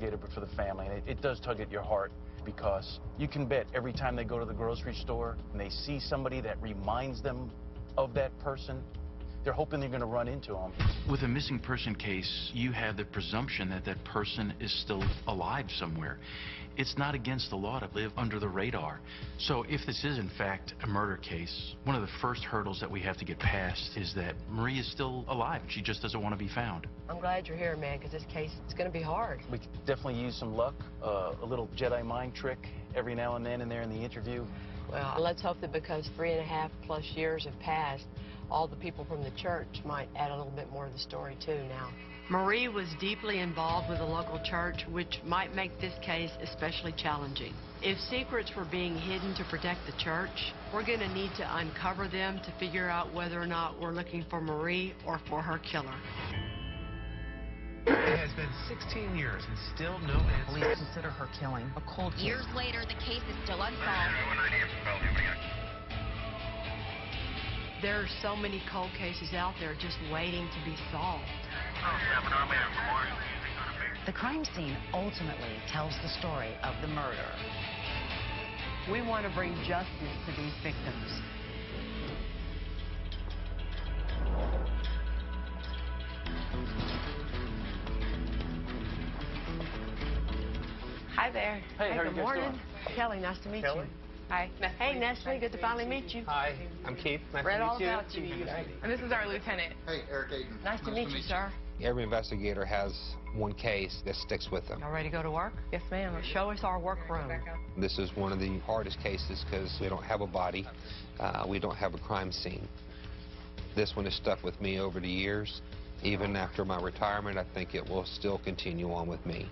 investigator, but for the family. And it does tug at your heart, because you can bet every time they go to the grocery store and they see somebody that reminds them of that person, they're hoping they're going to run into them. With a missing person case, you have the presumption that that person is still alive somewhere. It's not against the law to live under the radar. So if this is in fact a murder case, one of the first hurdles that we have to get past is that Marie is still alive. She just doesn't want to be found. I'm glad you're here, man, because this case is going to be hard. We could definitely use some luck, a little Jedi mind trick every now and then in there in the interview. Well, let's hope that because 3.5+ years have passed, all the people from the church might add a little bit more to the story, too, now. Marie was deeply involved with the local church, which might make this case especially challenging. If secrets were being hidden to protect the church, we're going to need to uncover them to figure out whether or not we're looking for Marie or for her killer. It has been 16 years and still no answer. Police consider her killing a cold case. Years later, the case is still unsolved. There are so many cold cases out there just waiting to be solved. The crime scene ultimately tells the story of the murder. We want to bring justice to these victims. Hi there. Hey, how are you good guys morning. doing? Kelly, nice to meet Kelly? you. Hi. Hey, Nestle, good to finally meet you. Hi, I'm Keith. Nice Read to all meet you. about you. And this is our lieutenant. Hey, Eric Aiden. Nice to meet you, sir. Every investigator has one case that sticks with them. Y'all ready to go to work? Yes, ma'am. Show us our workroom. This is one of the hardest cases because we don't have a body. We don't have a crime scene. This one has stuck with me over the years. Even after my retirement, I think it will still continue on with me.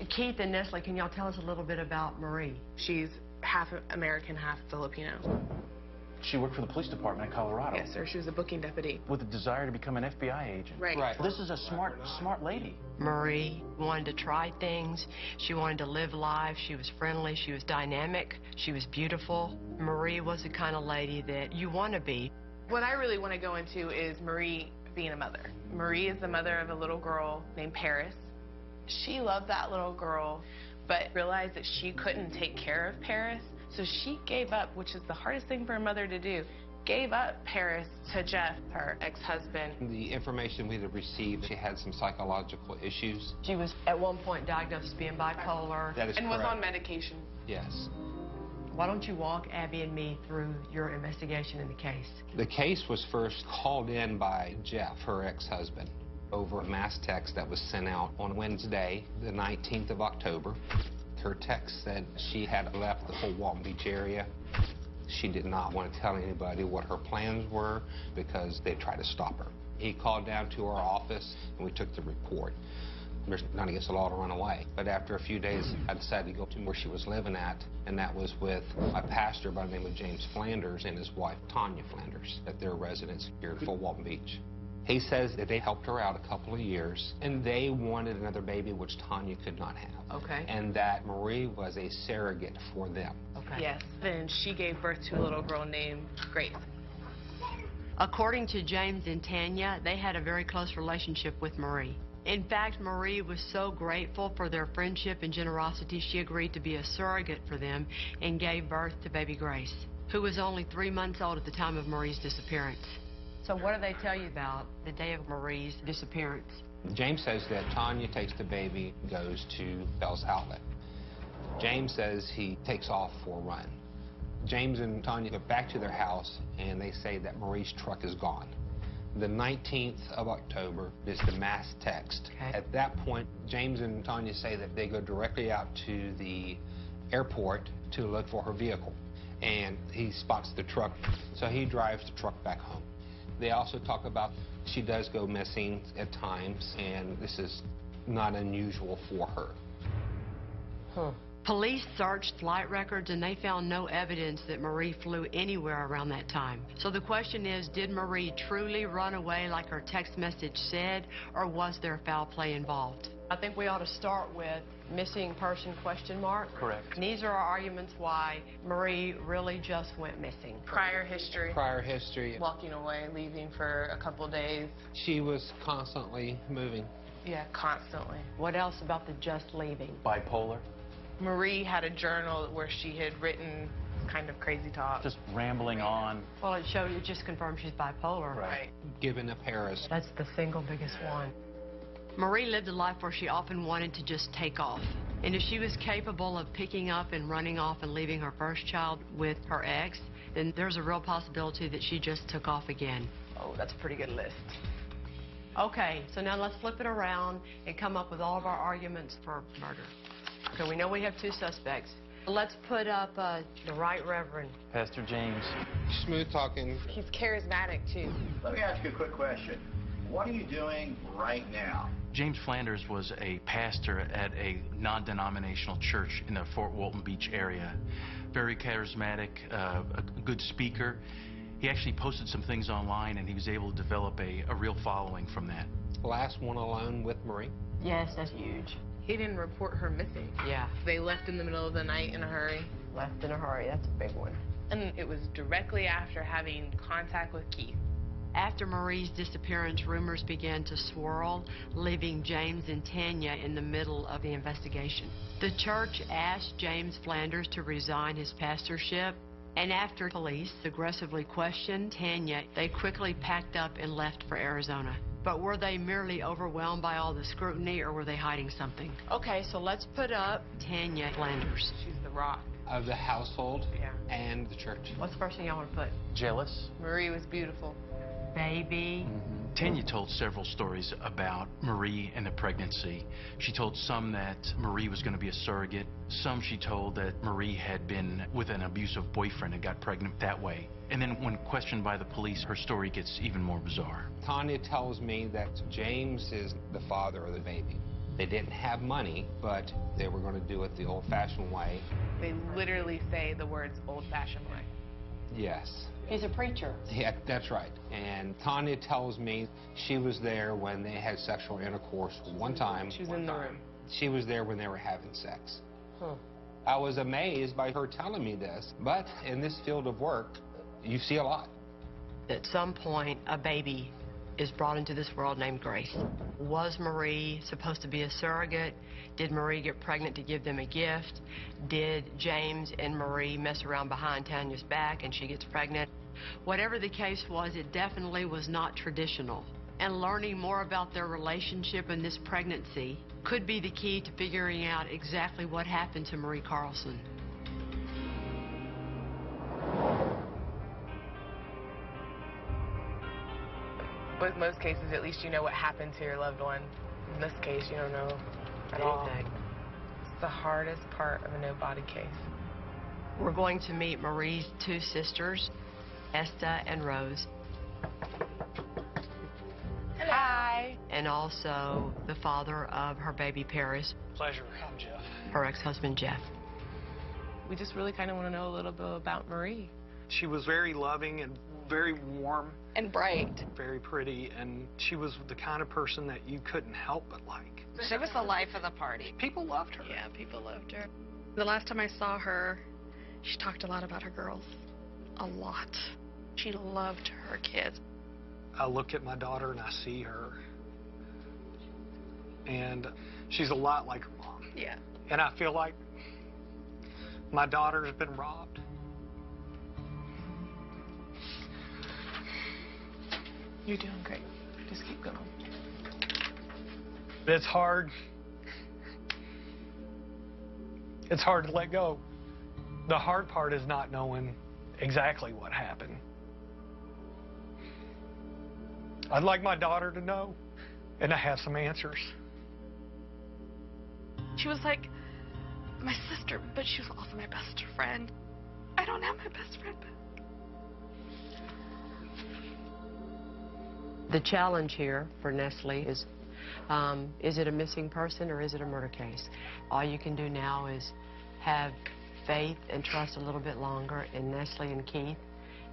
Keith and Nestle, can y'all tell us a little bit about Marie? She's half American, half Filipino. She worked for the police department in Colorado. Yes, sir. She was a booking deputy. With a desire to become an FBI agent. Right. This is a smart lady. Marie wanted to try things. She wanted to live life. She was friendly. She was dynamic. She was beautiful. Marie was the kind of lady that you want to be. What I really want to go into is Marie being a mother. Marie is the mother of a little girl named Paris. She loved that little girl, but realized that she couldn't take care of Paris, so she gave up, which is the hardest thing for a mother to do, gave up Paris to Jeff, her ex-husband. The information we had received, she had some psychological issues. She was at one point diagnosed as being bipolar. That is and correct. was on medication. Yes. Why don't you walk Abby and me through your investigation in the case? The case was first called in by Jeff, her ex-husband, over a mass text that was sent out on Wednesday, the 19th of October. Her text said she had left the Fort Walton Beach area. She did not want to tell anybody what her plans were because they tried to stop her. He called down to our office and we took the report. There's not against the law to run away. But after a few days, I decided to go to where she was living at, and that was with a pastor by the name of James Flanders and his wife, Tanya Flanders, at their residence here at Fort Walton Beach. He says that they helped her out a couple of years, and they wanted another baby, which Tanya could not have. Okay. And that Marie was a surrogate for them. Okay. Yes. Then she gave birth to a little girl named Grace. According to James and Tanya, they had a very close relationship with Marie. In fact, Marie was so grateful for their friendship and generosity, she agreed to be a surrogate for them and gave birth to baby Grace, who was only 3 months old at the time of Marie's disappearance. So what do they tell you about the day of Marie's disappearance? James says that Tanya takes the baby and goes to Bell's Outlet. James says he takes off for a run. James and Tanya go back to their house and they say that Marie's truck is gone. The 19th of October is the mass text. Okay. At that point, James and Tanya say that they go directly out to the airport to look for her vehicle. And he spots the truck, so he drives the truck back home. They also talk about she does go missing at times, and this is not unusual for her. Huh. Police searched flight records and they found no evidence that Marie flew anywhere around that time. So the question is, did Marie truly run away like her text message said, or was there foul play involved? I think we ought to start with missing person question mark. Correct. And these are our arguments why Marie really just went missing. Prior history. Prior history. Walking away, leaving for a couple days. She was constantly moving. Yeah, constantly. What else about the just leaving? Bipolar. Marie had a journal where she had written kind of crazy talk. Just rambling on. Well, it just confirms she's bipolar. Right. Given to Paris. That's the single biggest one. Marie lived a life where she often wanted to just take off. And if she was capable of picking up and running off and leaving her first child with her ex, then there's a real possibility that she just took off again. Oh, that's a pretty good list. Okay, so now let's flip it around and come up with all of our arguments for murder. Okay, we know we have two suspects. Let's put up the Right Reverend. Pastor James. Smooth talking. He's charismatic, too. Let me ask you a quick question. What are you doing right now? James Flanders was a pastor at a non-denominational church in the Fort Walton Beach area. Very charismatic, a good speaker. He actually posted some things online, and he was able to develop a real following from that. Last one alone with Marie. Yes, that's huge. He didn't report her missing. Yeah. They left in the middle of the night in a hurry. Left in a hurry, that's a big one. And it was directly after having contact with Keith. After Marie's disappearance, rumors began to swirl, leaving James and Tanya in the middle of the investigation. The church asked James Flanders to resign his pastorship, and after police aggressively questioned Tanya, they quickly packed up and left for Arizona. But were they merely overwhelmed by all the scrutiny, or were they hiding something? Okay, so let's put up Tanya Flanders. She's the rock. Of the household Yeah. and the church. What's the first thing y'all want to put? Jealous. Marie was beautiful. Baby. Tanya told several stories about Marie and the pregnancy. She told some that Marie was going to be a surrogate. Some she told that Marie had been with an abusive boyfriend and got pregnant that way. And then when questioned by the police, her story gets even more bizarre. Tanya tells me that James is the father of the baby. They didn't have money, but they were going to do it the old-fashioned way. They literally say the words old-fashioned way. Yes. He's a preacher. Yeah, that's right. And Tanya tells me she was there when they had sexual intercourse one time. She was in the room. She was there when they were having sex. Huh. I was amazed by her telling me this, but in this field of work, you see a lot. At some point, a baby is brought into this world named Grace. Was Marie supposed to be a surrogate? Did Marie get pregnant to give them a gift? Did James and Marie mess around behind Tanya's back and she gets pregnant? Whatever the case was, it definitely was not traditional. And learning more about their relationship and this pregnancy could be the key to figuring out exactly what happened to Marie Carlson. With most cases, at least you know what happened to your loved one. In this case, you don't know at all. It's the hardest part of a no-body case. We're going to meet Marie's two sisters, Esta and Rose. Hi. And also the father of her baby Paris, Pleasure. I'm Jeff. her ex-husband Jeff. We just really kind of want to know a little bit about Marie. She was very loving and very warm. And bright. Very pretty, and she was the kind of person that you couldn't help but like. She was the life of the party. People loved her. Yeah, people loved her. The last time I saw her, she talked a lot about her girls. A lot. She loved her kids. I look at my daughter and I see her. And she's a lot like her mom. Yeah. And I feel like my daughter's been robbed. You're doing great. Just keep going. It's hard. It's hard to let go. The hard part is not knowing exactly what happened. I'd like my daughter to know and to have some answers. She was like my sister, but she was also my best friend. I don't have my best friend back. The challenge here for Nestle is it a missing person or is it a murder case? All you can do now is have faith and trust a little bit longer in Nestle and Keith,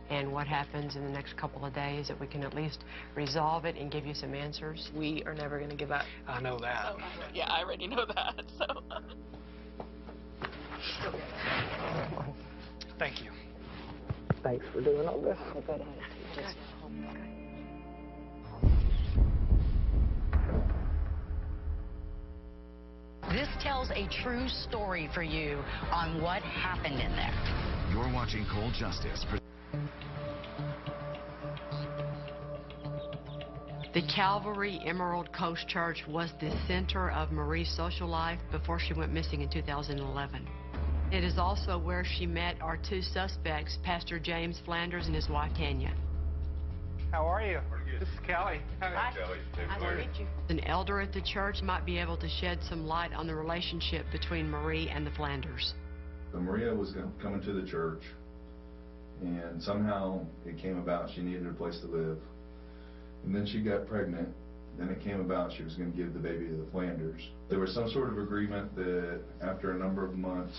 and what happens in the next couple of days, that we can at least resolve it and give you some answers. We are never going to give up. I know that. Yeah, I already know that, so. Thank you. Thanks for doing all this. tells a true story for you on what happened in there. You're watching Cold Justice. The Calvary Emerald Coast Church was the center of Marie's social life before she went missing in 2011. It is also where she met our two suspects, Pastor James Flanders and his wife, Tanya. How are you? This is Kelly. Hi, Kelly. Nice to meet you. An elder at the church might be able to shed some light on the relationship between Marie and the Flanders. So Maria was coming to the church, and somehow it came about she needed a place to live. And then she got pregnant. Then it came about she was going to give the baby to the Flanders. There was some sort of agreement that after a number of months,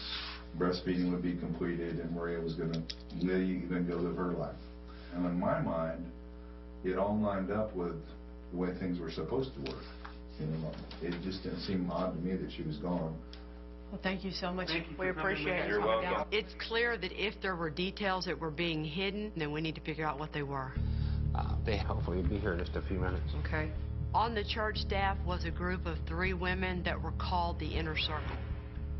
breastfeeding would be completed and Maria was going to leave and go live her life. And in my mind, it all lined up with the way things were supposed to work. You know, it just didn't seem odd to me that she was gone. Well, thank you so much. We appreciate it. You're welcome. It's clear that if there were details that were being hidden, then we need to figure out what they were. They hopefully will be here in just a few minutes. Okay. On the church staff was a group of 3 women that were called the Inner Circle.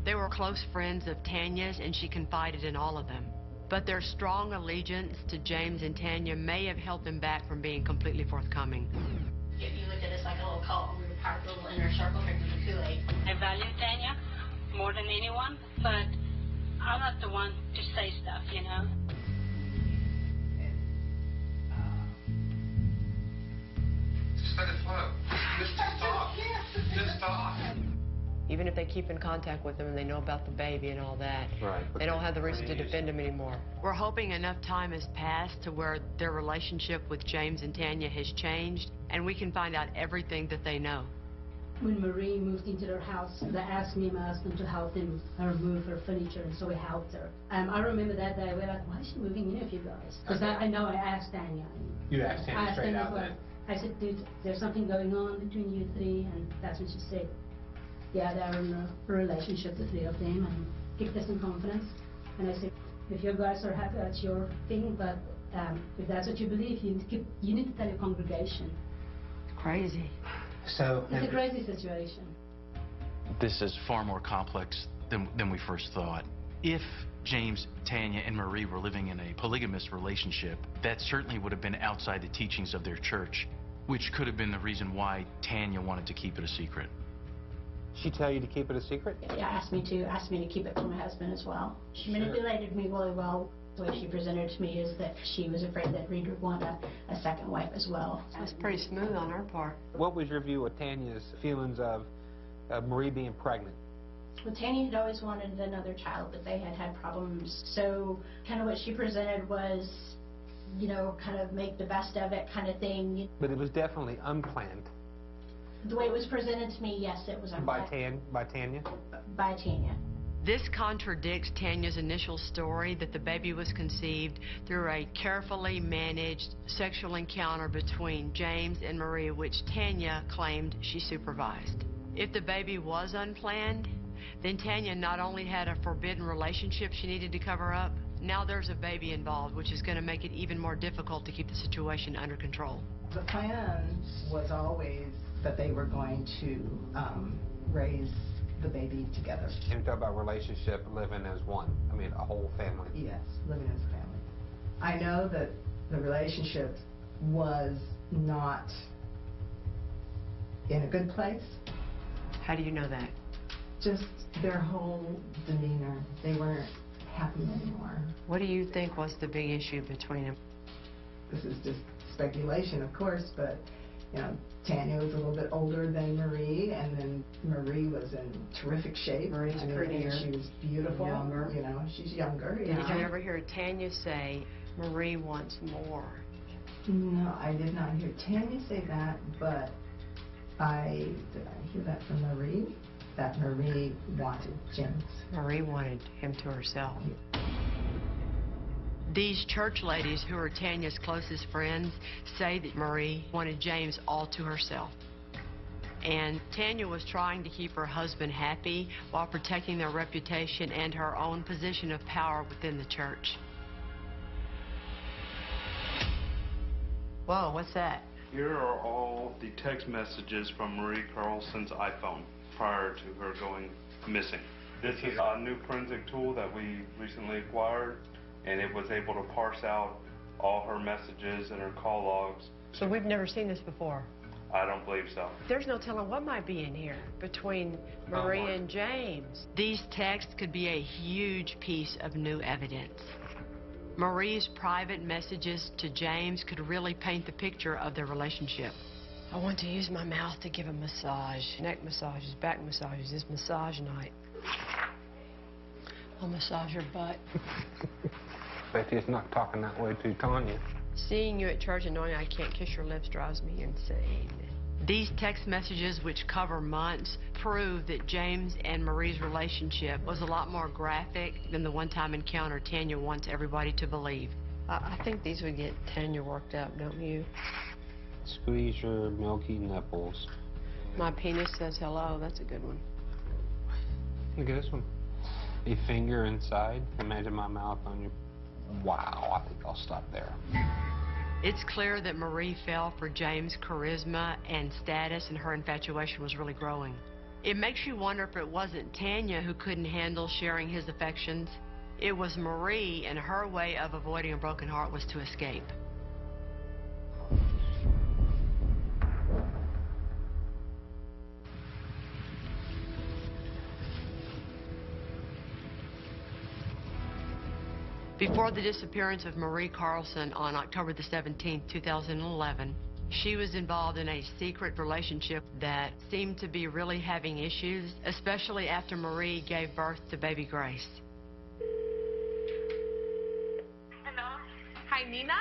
They were close friends of Tanya's, and she confided in all of them. But their strong allegiance to James and Tanya may have held them back from being completely forthcoming. You look at us like a little cult. We were part of the little Inner Circle drinking the Kool-Aid. I value Tanya more than anyone, but I'm not the one to say stuff, you know. Just let it flow. Just talk. Just talk. Even if they keep in contact with them and they know about the baby and all that, right, they don't have the reason to defend him anymore. We're hoping enough time has passed to where their relationship with James and Tanya has changed, and we can find out everything that they know. When Marie moved into their house, they asked me and my husband to help them move her furniture, and so we helped her. I remember that day, we were like, why is she moving in with you guys? Because I know I asked Tanya. You asked Tanya straight out then? I said, dude, there's something going on between you 3, and that's when she said, yeah, they're in a relationship, the 3 of them, and kicked us in confidence. And I said, if you guys are happy, that's your thing, but if that's what you believe, you need to tell your congregation. Crazy. So it's a crazy situation. This is far more complex than we first thought. If James, Tanya, and Marie were living in a polygamous relationship, that certainly would have been outside the teachings of their church, which could have been the reason why Tanya wanted to keep it a secret. She tell you to keep it a secret? Yeah, asked me to keep it from my husband as well. She manipulated me really well. The way she presented it to me is that she was afraid that Reed would want a second wife as well. That's pretty smooth on her part. What was your view of Tanya's feelings of Marie being pregnant? Well, Tanya had always wanted another child, but they had had problems. So kind of what she presented was, you know, kind of make the best of it kind of thing. But it was definitely unplanned. The way it was presented to me, yes, it was unplanned. By Tanya? By Tanya. This contradicts Tanya's initial story that the baby was conceived through a carefully managed sexual encounter between James and Marie, which Tanya claimed she supervised. If the baby was unplanned, then Tanya not only had a forbidden relationship she needed to cover up, now there's a baby involved, which is going to make it even more difficult to keep the situation under control. The plan was always that they were going to raise the baby together. And you talk about relationship, living as one. I mean, a whole family. Yes, living as a family. I know that the relationship was not in a good place. How do you know that? Just their whole demeanor. They weren't happy anymore. What do you think was the big issue between them? This is just speculation, of course, but you know, Tanya was a little bit older than Marie, and then Marie was in terrific shape. Marie's prettier. She was beautiful. Younger. You know, she's younger. Did you ever hear Tanya say, Marie wants more? No, I did not hear Tanya say that, but did I hear that from Marie? That Marie wanted James. Marie wanted him to herself. These church ladies, who are Tanya's closest friends, say that Marie wanted James all to herself. And Tanya was trying to keep her husband happy while protecting their reputation and her own position of power within the church. Whoa, what's that? Here are all the text messages from Marie Carlson's iPhone prior to her going missing. This is a new forensic tool that we recently acquired, and it was able to parse out all her messages and her call logs. So we've never seen this before? I don't believe so. There's no telling what might be in here between Marie and James. These texts could be a huge piece of new evidence. Marie's private messages to James could really paint the picture of their relationship. I want to use my mouth to give a massage. Neck massages, back massages. It's massage night. I'll massage your butt. Betty's not talking that way to Tanya. Seeing you at church and knowing I can't kiss your lips drives me insane. These text messages, which cover months, prove that James and Marie's relationship was a lot more graphic than the one-time encounter Tanya wants everybody to believe. I think these would get Tanya worked up, don't you? Squeeze your milky nipples. My penis says hello. That's a good one. Look at this one. A finger inside. Imagine my mouth on your... Wow, I think I'll stop there. It's clear that Marie fell for James' charisma and status, and her infatuation was really growing. It makes you wonder if it wasn't Tanya who couldn't handle sharing his affections. It was Marie, and her way of avoiding a broken heart was to escape. Before the disappearance of Marie Carlson on October the 17th, 2011, she was involved in a secret relationship that seemed to be really having issues, especially after Marie gave birth to baby Grace. Hello? Hi, Nina?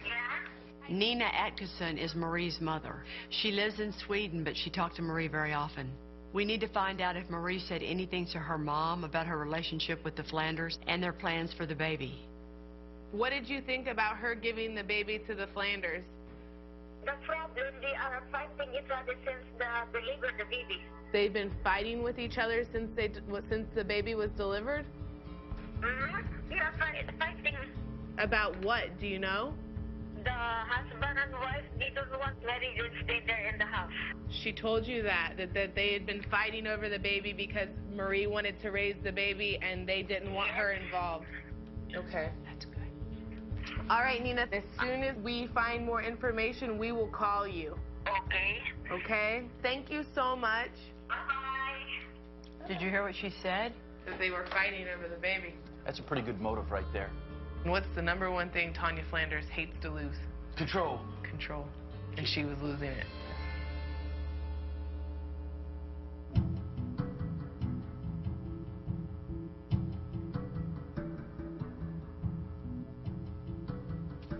Yeah? Nina Atkinson is Marie's mother. She lives in Sweden, but she talked to Marie very often. We need to find out if Marie said anything to her mom about her relationship with the Flanders and their plans for the baby. What did you think about her giving the baby to the Flanders? The problem, they are fighting each other since they delivered the baby. They've been fighting with each other since the baby was delivered? Mm-hmm. Yeah, fighting. About what? Do you know? The husband and wife, they don't want Mary to stay there in the house. She told you that they had been fighting over the baby because Marie wanted to raise the baby and they didn't want her involved. Okay. That's good. All right, Nina, as soon as we find more information, we will call you. Okay. Okay? Thank you so much. Bye-bye. Did you hear what she said? That they were fighting over the baby. That's a pretty good motive right there. What's the number one thing Tanya Flanders hates to lose? Control. Control. And she was losing it.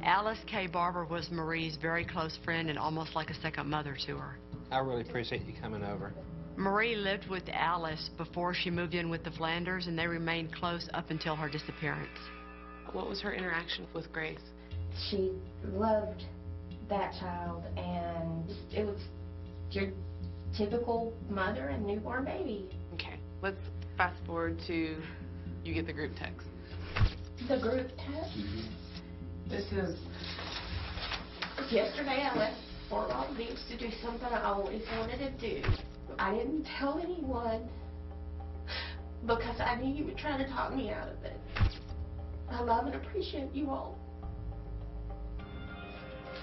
Alice K. Barber was Marie's very close friend and almost like a second mother to her. I really appreciate you coming over. Marie lived with Alice before she moved in with the Flanders, and they remained close up until her disappearance. What was her interaction with Grace? She loved that child, and it was your typical mother and newborn baby. Okay, let's fast forward to you get the group text. The group text? This is... Yesterday I left Fort Walton Beach to do something I always wanted to do. I didn't tell anyone because I knew you were trying to talk me out of it. I love and appreciate you all.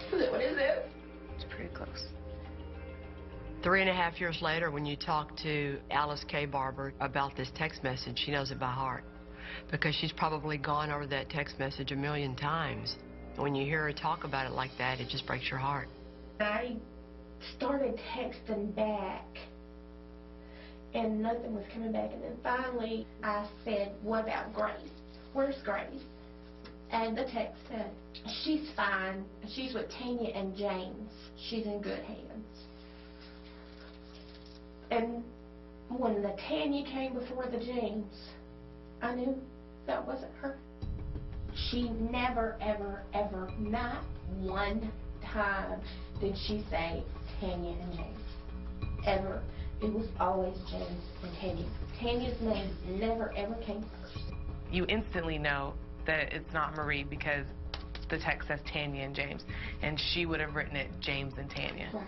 What is it? It's pretty close. 3.5 years later, when you talk to Alice K. Barber about this text message, she knows it by heart because she's probably gone over that text message 1,000,000 times. When you hear her talk about it like that, it just breaks your heart. I started texting back, and nothing was coming back. And then finally, I said, what about Grace? Where's Grace? And the text said, she's fine. She's with Tanya and James. She's in good hands. And when the Tanya came before the James, I knew that wasn't her. She never, ever, ever, not one time did she say Tanya and James. Ever. It was always James and Tanya. Tanya's name never, ever came first. You instantly know that it's not Marie because the text says Tanya and James, and she would have written it James and Tanya. Right.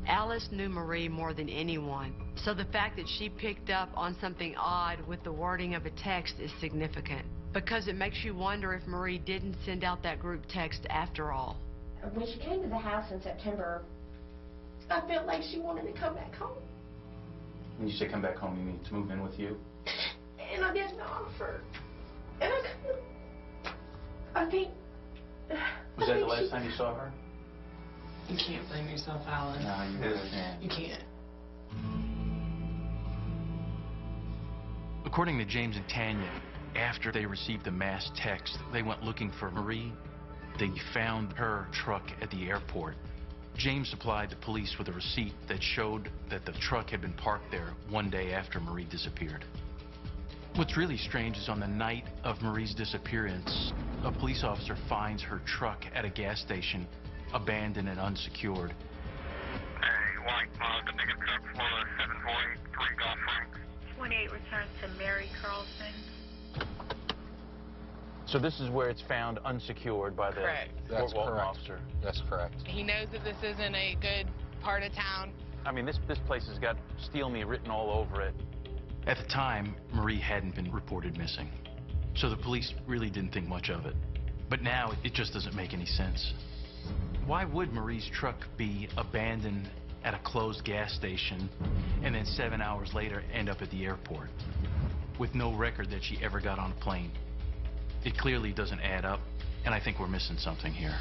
Alice knew Marie more than anyone, so the fact that she picked up on something odd with the wording of a text is significant, because it makes you wonder if Marie didn't send out that group text after all. When she came to the house in September, I felt like she wanted to come back home. When you say come back home, you mean to move in with you? And I didn't offer. And I couldn't. I think... Was that the last time you saw her? You can't blame yourself, Alice. No, you really can't. You can't. According to James and Tanya, after they received the mass text, they went looking for Marie. They found her truck at the airport. James supplied the police with a receipt that showed that the truck had been parked there one day after Marie disappeared. What's really strange is on the night of Marie's disappearance, a police officer finds her truck at a gas station, abandoned and unsecured. Hey, white Mazda pickup truck, Florida 740, 3 Golf Frank. 28 returns to Mary Carlson. So this is where it's found unsecured by the Fort Walton officer. That's correct. He knows that this isn't a good part of town. I mean, this place has got "Steal Me" written all over it. At the time, Marie hadn't been reported missing, so the police really didn't think much of it. But now it just doesn't make any sense. Why would Marie's truck be abandoned at a closed gas station and then 7 hours later end up at the airport with no record that she ever got on a plane? It clearly doesn't add up, and I think we're missing something here.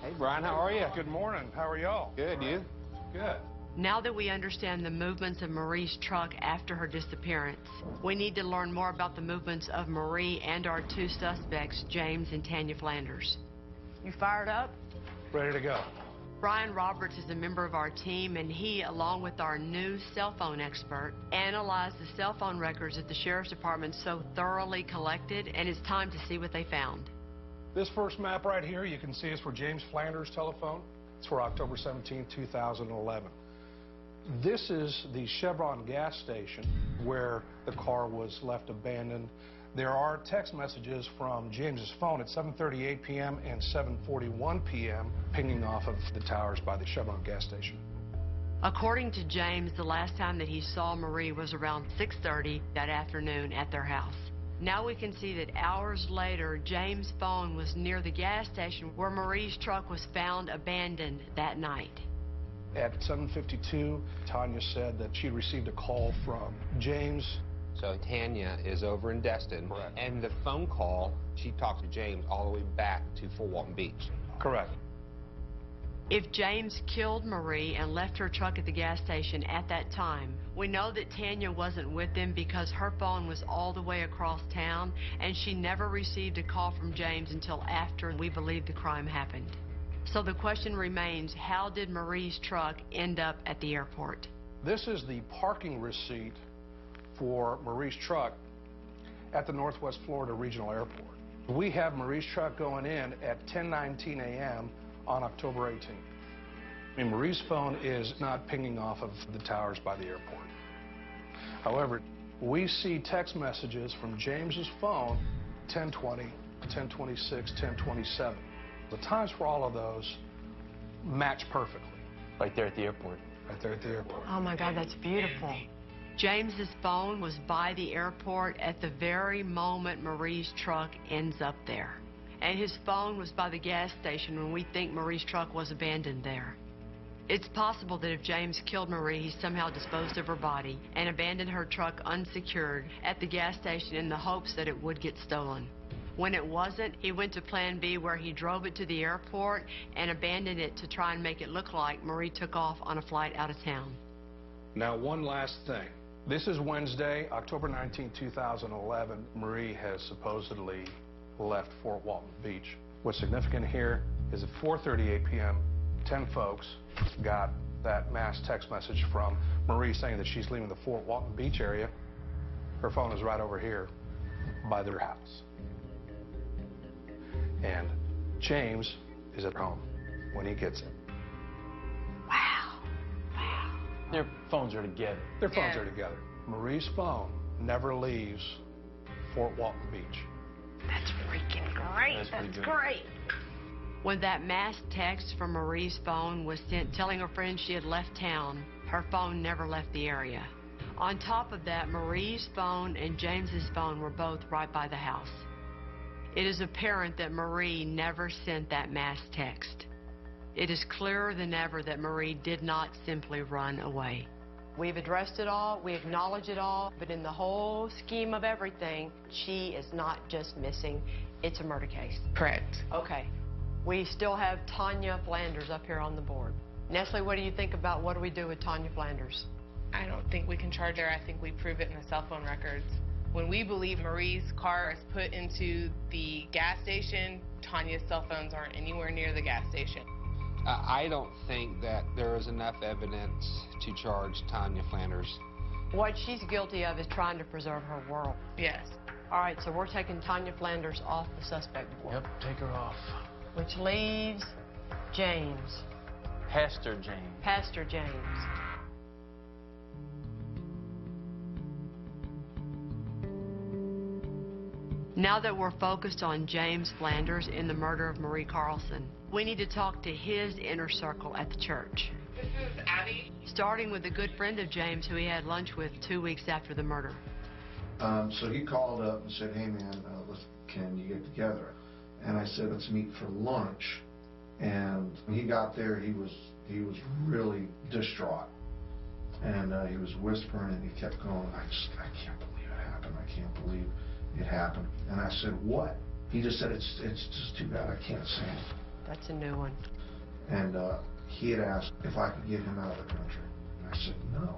Hey, Brian, how are you? Good morning. How are y'all? Good, you? Good. Now that we understand the movements of Marie's truck after her disappearance, we need to learn more about the movements of Marie and our two suspects, James and Tanya Flanders. You fired up? Ready to go. Brian Roberts is a member of our team, and he, along with our new cell phone expert, analyzed the cell phone records that the Sheriff's Department so thoroughly collected, and it's time to see what they found. This first map right here, you can see is for James Flanders' telephone. It's for October 17, 2011. This is the Chevron gas station where the car was left abandoned. There are text messages from James's phone at 7:38 p.m. and 7:41 p.m. pinging off of the towers by the Chevron gas station. According to James, the last time that he saw Marie was around 6:30 that afternoon at their house. Now we can see that hours later, James' phone was near the gas station where Marie's truck was found abandoned that night. At 7:52, Tanya said that she received a call from James. So Tanya is over in Destin, and the phone call, she talked to James all the way back to Fort Walton Beach. Correct. If James killed Marie and left her truck at the gas station at that time, we know that Tanya wasn't with them because her phone was all the way across town, and she never received a call from James until after we believe the crime happened. So the question remains, how did Marie's truck end up at the airport? This is the parking receipt for Marie's truck at the Northwest Florida Regional Airport. We have Marie's truck going in at 10:19 a.m. on October 18th. I mean, Marie's phone is not pinging off of the towers by the airport. However, we see text messages from James's phone, 10:20, 10:26, 10:27. The times for all of those match perfectly. Right there at the airport. Right there at the airport. Oh my God, that's beautiful. James's phone was by the airport at the very moment Marie's truck ends up there. And his phone was by the gas station when we think Marie's truck was abandoned there. It's possible that if James killed Marie, he somehow disposed of her body and abandoned her truck unsecured at the gas station in the hopes that it would get stolen. When it wasn't, he went to Plan B, where he drove it to the airport and abandoned it to try and make it look like Marie took off on a flight out of town. Now, one last thing. This is Wednesday, October 19, 2011. Marie has supposedly left Fort Walton Beach. What's significant here is at 4:38 p.m., 10 folks got that mass text message from Marie saying that she's leaving the Fort Walton Beach area. Her phone is right over here by their house. And James is at home when he gets it. Wow. Their phones are together. Their phones are together. Marie's phone never leaves Fort Walton Beach. That's freaking great. That's great. When that mass text from Marie's phone was sent telling her friend she had left town, her phone never left the area. On top of that, Marie's phone and James's phone were both right by the house. It is apparent that Marie never sent that mass text. It is clearer than ever that Marie did not simply run away. We've addressed it all, we acknowledge it all, but in the whole scheme of everything, she is not just missing, it's a murder case. Correct. Okay. We still have Tanya Flanders up here on the board. Nestle, what do you think about what do we do with Tanya Flanders? I don't think we can charge her. I think we prove it in the cell phone records. When we believe Marie's car is put into the gas station, Tanya's cell phones aren't anywhere near the gas station. I don't think that there is enough evidence to charge Tanya Flanders. What she's guilty of is trying to preserve her world. Yes. All right, so we're taking Tanya Flanders off the suspect board. Yep, take her off. Which leaves James. Pastor James. Pastor James. Now that we're focused on James Flanders in the murder of Marie Carlson, we need to talk to his inner circle at the church. This is Abby. Starting with a good friend of James who he had lunch with 2 weeks after the murder. So he called up and said, hey man, can you get together? And I said, let's meet for lunch. And when he got there, he was really distraught. And he was whispering and he kept going, I can't believe it happened. I can't believe it happened. And I said, what? He just said, it's just too bad. I can't say it. That's a new one. And he had asked if I could get him out of the country. And I said, no.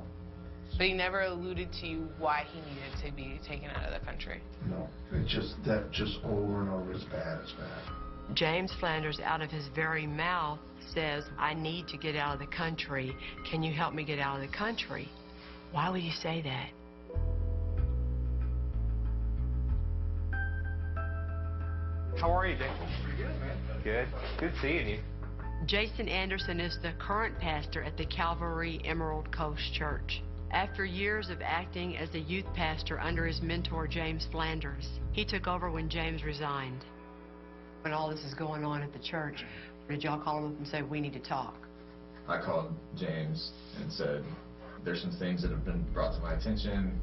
But he never alluded to why he needed to be taken out of the country. No. It's just over and over. It's bad. It's bad. James Flanders, out of his very mouth, says, I need to get out of the country. Can you help me get out of the country? Why would he say that? How are you, James? Pretty good, man. Good. Good seeing you. Jason Anderson is the current pastor at the Calvary Emerald Coast Church. After years of acting as a youth pastor under his mentor, James Flanders, he took over when James resigned. When all this is going on at the church, did y'all call him up and say, we need to talk? I called James and said, there's some things that have been brought to my attention.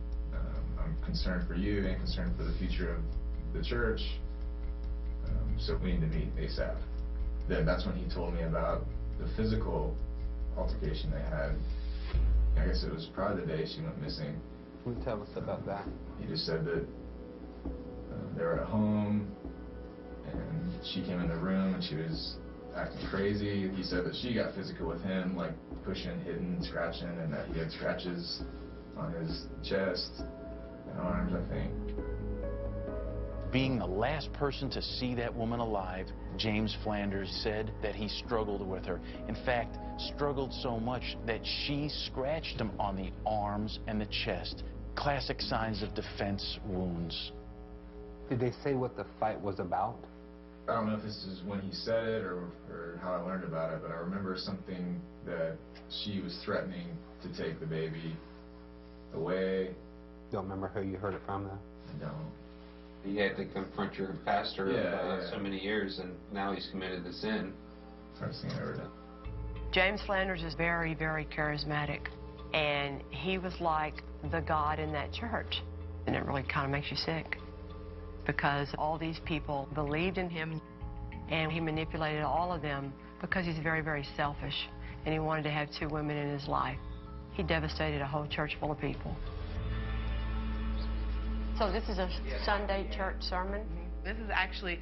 I'm concerned for you and concerned for the future of the church. So we need to meet ASAP. Then that's when he told me about the physical altercation they had. I guess it was probably the day she went missing. Can you tell us about that? He just said that they were at home and she came in the room and she was acting crazy. He said that she got physical with him, like pushing, hitting, scratching, and that he had scratches on his chest and arms, I think. Being the last person to see that woman alive, James Flanders said that he struggled with her. In fact, struggled so much that she scratched him on the arms and the chest. Classic signs of defense wounds. Did they say what the fight was about? I don't know if this is when he said it or how I learned about it, but I remember something that she was threatening to take the baby away. Don't remember who you heard it from, though? I don't. You had to confront your pastor of so many years, and now he's committed the sin. First thing I ever done. James Flanders is very, very charismatic, and he was like the God in that church. And it really kind of makes you sick, because all these people believed in him, and he manipulated all of them because he's very, very selfish, and he wanted to have two women in his life. He devastated a whole church full of people. So this is a Sunday church sermon? This is actually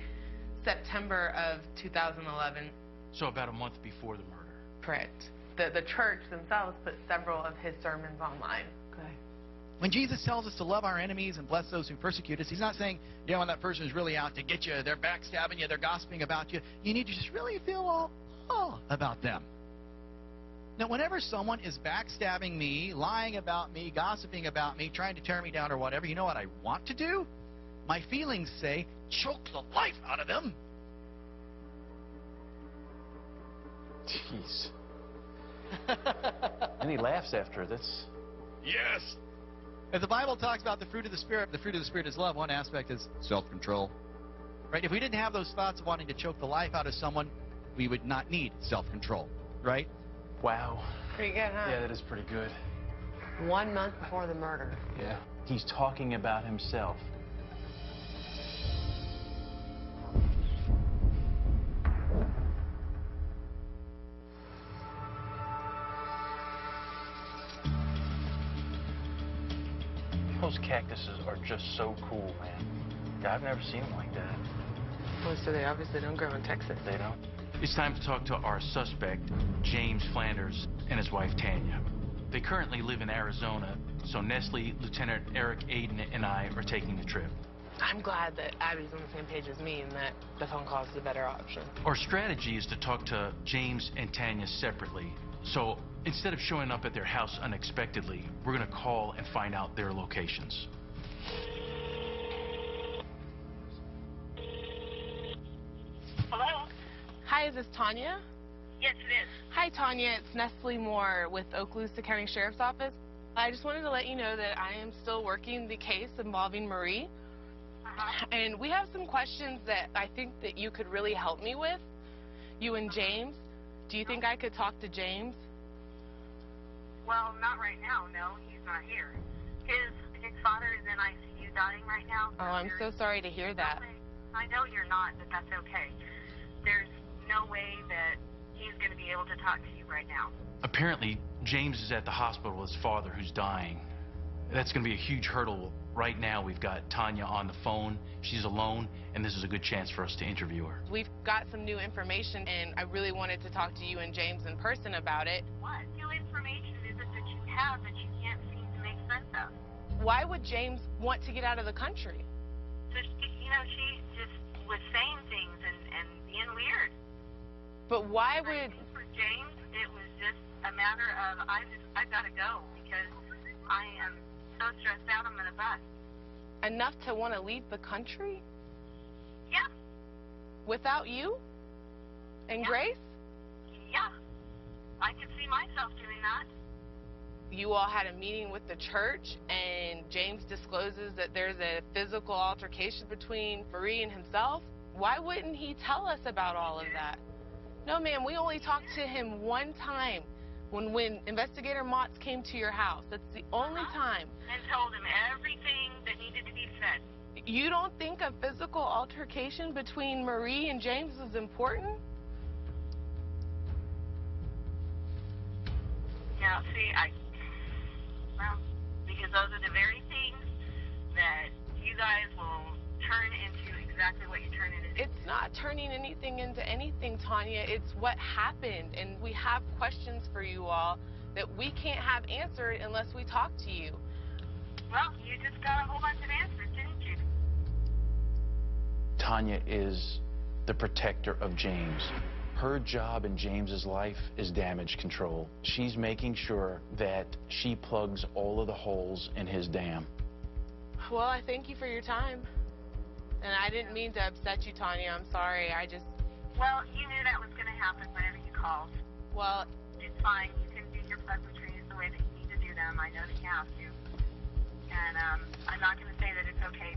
September of 2011. So about a month before the murder. Correct. The church themselves put several of his sermons online. Okay. When Jesus tells us to love our enemies and bless those who persecute us, he's not saying, you know, when that person is really out to get you, they're backstabbing you, they're gossiping about you, you need to just really feel all about them. Now, whenever someone is backstabbing me, lying about me, gossiping about me, trying to tear me down or whatever, you know what I want to do? My feelings say, choke the life out of them. Jeez. And he laughs after this. Yes. If the Bible talks about the fruit of the Spirit is love. One aspect is self-control. Right? If we didn't have those thoughts of wanting to choke the life out of someone, we would not need self-control. Right? Wow. Pretty good, huh? Yeah, that is pretty good. 1 month before the murder. Yeah. He's talking about himself. Those cactuses are just so cool, man. Yeah, I've never seen them like that. Well, so they obviously don't grow in Texas. They don't? It's time to talk to our suspect, James Flanders, and his wife, Tanya. They currently live in Arizona, so Nestle, Lieutenant Eric Aiden, and I are taking the trip. I'm glad that Abby's on the same page as me and that the phone call is the better option. Our strategy is to talk to James and Tanya separately. So instead of showing up at their house unexpectedly, we're going to call and find out their locations. Hello? Hi, is this Tanya? Yes, it is. Hi, Tanya. It's Nestle Moore with Okaloosa County Sheriff's Office. I just wanted to let you know that I am still working the case involving Marie. And we have some questions that I think that you could really help me with, you and James. Do you think I could talk to James? Well, not right now, no. He's not here. His father is in ICU dying right now. Oh, I'm so sorry to hear that. I know you're not, but that's okay. There's no way that he's going to be able to talk to you right now. Apparently, James is at the hospital with his father, who's dying. That's going to be a huge hurdle. Right now, we've got Tanya on the phone. She's alone, and this is a good chance for us to interview her. We've got some new information, and I really wanted to talk to you and James in person about it. What new information is it that you have that you can't seem to make sense of? Why would James want to get out of the country? Just, she just was saying things and being weird. But why would... I think for James, it was just a matter of, I've got to go because I am so stressed out, I'm going to bust. Enough to want to leave the country? Yeah. Without you? And Grace? Yeah. I could see myself doing that. You all had a meeting with the church, and James discloses that there's a physical altercation between Marie and himself. Why wouldn't he tell us about all of that? No, ma'am, we only talked to him one time when Investigator Motz came to your house. That's the only time. And told him everything that needed to be said. You don't think a physical altercation between Marie and James is important? Now, see, well, because those are the very things that you guys will turn into exactly what you turn it into. It's not turning anything into anything, Tanya. It's what happened, and we have questions for you all that we can't have answered unless we talk to you. Well, you just got a whole bunch of answers, didn't you? Tanya is the protector of James. Her job in James's life is damage control. She's making sure that she plugs all of the holes in his dam. Well, I thank you for your time. And I didn't mean to upset you, Tanya. I'm sorry. Well, you knew that was going to happen whenever you called. Well, it's fine. You can do your pleasantries the way that you need to do them. I know that you have to. And I'm not going to say that it's okay.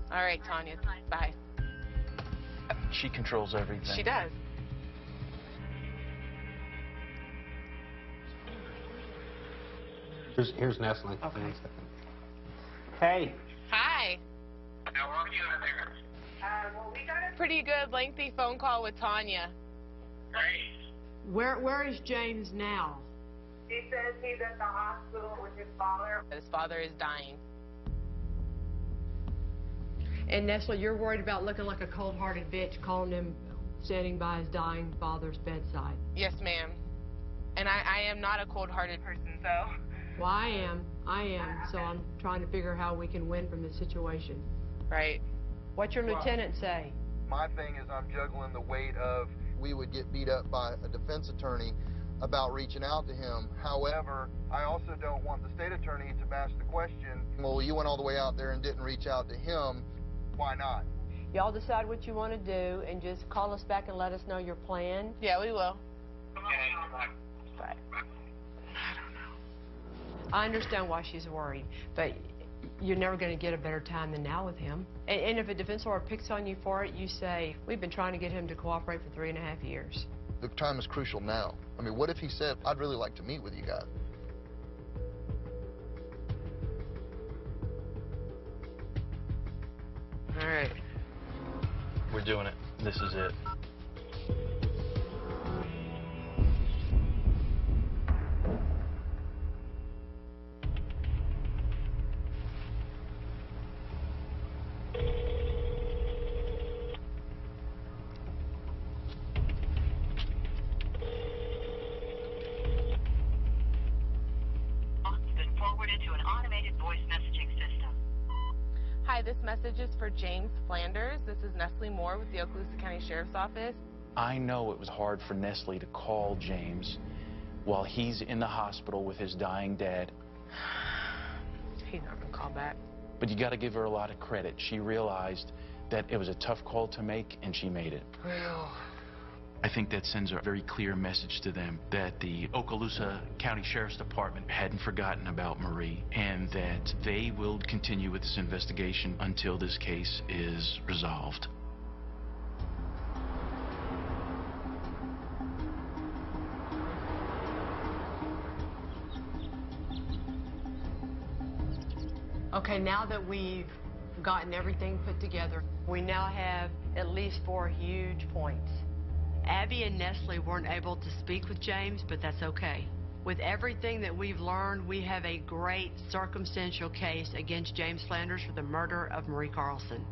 All right, Tanya. Bye. She controls everything. She does. Here's Nestle. Okay. Hey. Hi. How are you in there? Well, we got a Pretty good, lengthy phone call with Tanya. Great. Where is James now? He says he's at the hospital with his father. His father is dying. And Nestle, you're worried about looking like a cold-hearted bitch calling him standing by his dying father's bedside. Yes, ma'am. And I am not a cold-hearted person, so... Well, I am. So I'm trying to figure how we can win from this situation. Right. What's your lieutenant say? My thing is I'm juggling the weight of we would get beat up by a defense attorney about reaching out to him. However, I also don't want the state attorney to ask the question, well, you went all the way out there and didn't reach out to him. Why not? Y'all decide what you want to do and just call us back and let us know your plan. Yeah, we will. But I understand why she's worried, but You're never going to get a better time than now with him. And if a defense lawyer picks on you for it, you say, we've been trying to get him to cooperate for 3.5 years. The time is crucial now. I mean, what if he said, I'd really like to meet with you guys? All right. We're doing it. This is it. Been forwarded to an automated voice messaging system. Hi, this message is for James Flanders. This is Nestle Moore with the Okaloosa County Sheriff's Office. I know it was hard for Nestle to call James while he's in the hospital with his dying dad. He's not going to call back. But you got to give her a lot of credit. She realized that it was a tough call to make, and she made it. Well, I think that sends a very clear message to them that the Okaloosa County Sheriff's Department hadn't forgotten about Marie and that they will continue with this investigation until this case is resolved. okay, now that we've gotten everything put together, we now have at least 4 huge points. Abby and Nestle weren't able to speak with James, but that's okay. With everything that we've learned, we have a great circumstantial case against James Flanders for the murder of Marie Carlson.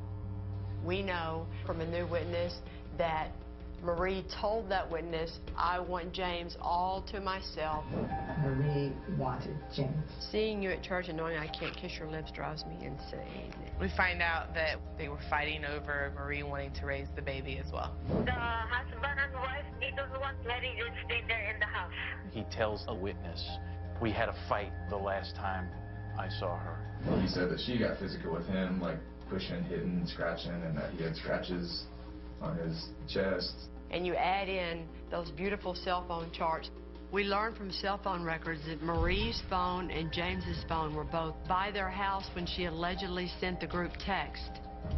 We know from a new witness that Marie told that witness, I want James all to myself. Marie wanted James. Seeing you at church and knowing I can't kiss your lips drives me insane. We find out that they were fighting over Marie wanting to raise the baby as well. The husband and wife, they don't want Mary to stay there in the house. He tells a witness, we had a fight the last time I saw her. He said that she got physical with him, like pushing, hitting, scratching, and that he had scratches on his chest. And you add in those beautiful cell phone charts. We learned from cell phone records that Marie's phone and James's phone were both by their house when she allegedly sent the group text.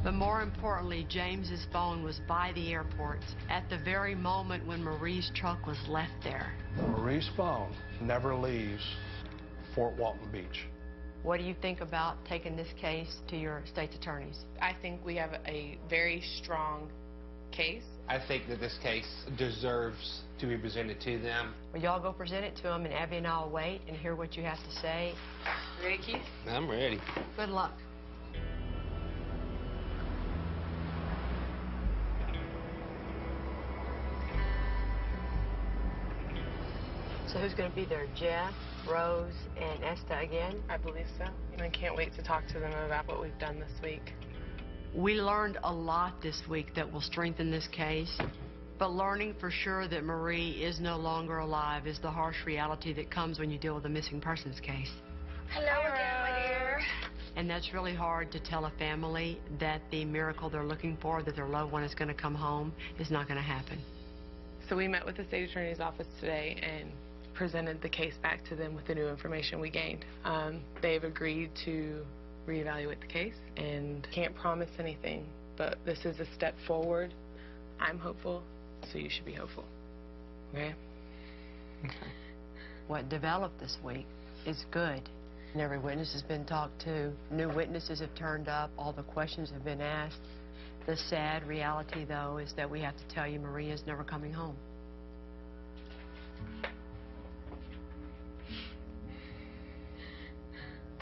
But more importantly, James's phone was by the airport at the very moment when Marie's truck was left there. Marie's phone never leaves Fort Walton Beach. What do you think about taking this case to your state's attorneys? I think we have a very strong case. I think that this case deserves to be presented to them. Well, y'all go present it to them, and Abby and I'll wait and hear what you have to say. Ready, Keith? I'm ready. Good luck. So who's going to be there? Jeff, Rose, and Esther again? I believe so. And I can't wait to talk to them about what we've done this week. We learned a lot this week that will strengthen this case, but learning for sure that Marie is no longer alive is the harsh reality that comes when you deal with a missing persons case. Hello again, my dear. And that's really hard to tell a family that the miracle they're looking for, that their loved one is going to come home, is not going to happen. So we met with the state attorney's office today and presented the case back to them with the new information we gained. They've agreed to reevaluate the case and can't promise anything, but this is a step forward. I'm hopeful, so you should be hopeful. Okay? Okay. What developed this week is good. And every witness has been talked to. New witnesses have turned up. All the questions have been asked. The sad reality, though, is that we have to tell you Marie is never coming home.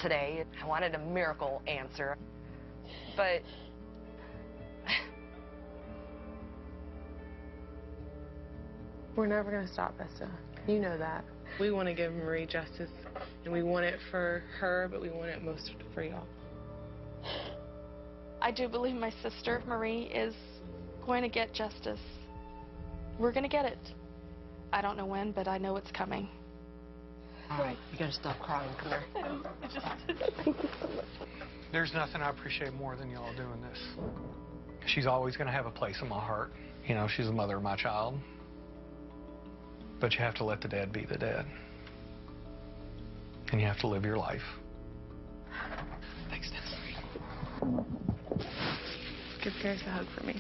Today, I wanted a miracle answer, but we're never going to stop, Vesta. You know that. We want to give Marie justice, and we want it for her, but we want it most for y'all. I do believe my sister, Marie, is going to get justice. We're going to get it. I don't know when, but I know it's coming. All right, you got to stop crying. Come here. There's nothing I appreciate more than y'all doing this. She's always going to have a place in my heart. You know, she's the mother of my child. But you have to let the dead be the dead. And you have to live your life. Thanks. give Paris a hug for me.